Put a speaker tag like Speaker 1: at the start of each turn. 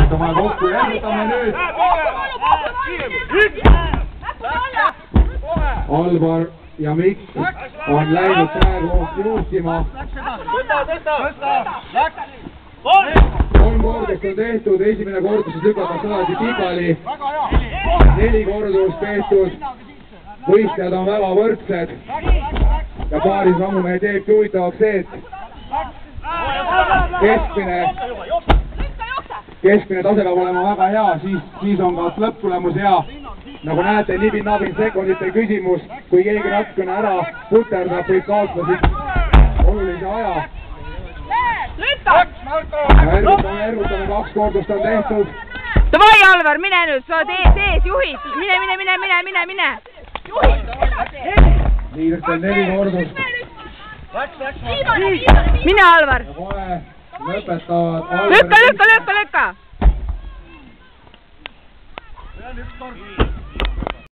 Speaker 1: võtame kokku ja võtame nüüd. Alvar ja Mikk on läinud praegu juhtima. 3 kordust on tehtud, esimene kordus lükatakse alati pikali. 4 kordust tehtud, võistlejad on väga võrdsed ja paaris rammumehe teebki huvitavaks see, et keskmine tase peab olema väga hea, siis on ka lõpptulemus hea. Nagu näete, nibin-nabin sekundite küsimus, kui keegi natukene ära puterdab, võib kaotada siit olulise aja. Ergutame, 2 kordust on tehtud.
Speaker 2: Davai, Alvar, mine nüüd, sa oled ees, juhid, mine.
Speaker 1: Liidrtel 4 kordust.
Speaker 2: Mine, Alvar.
Speaker 1: Ja kohe lõpetavad Alvar.
Speaker 2: Lükka.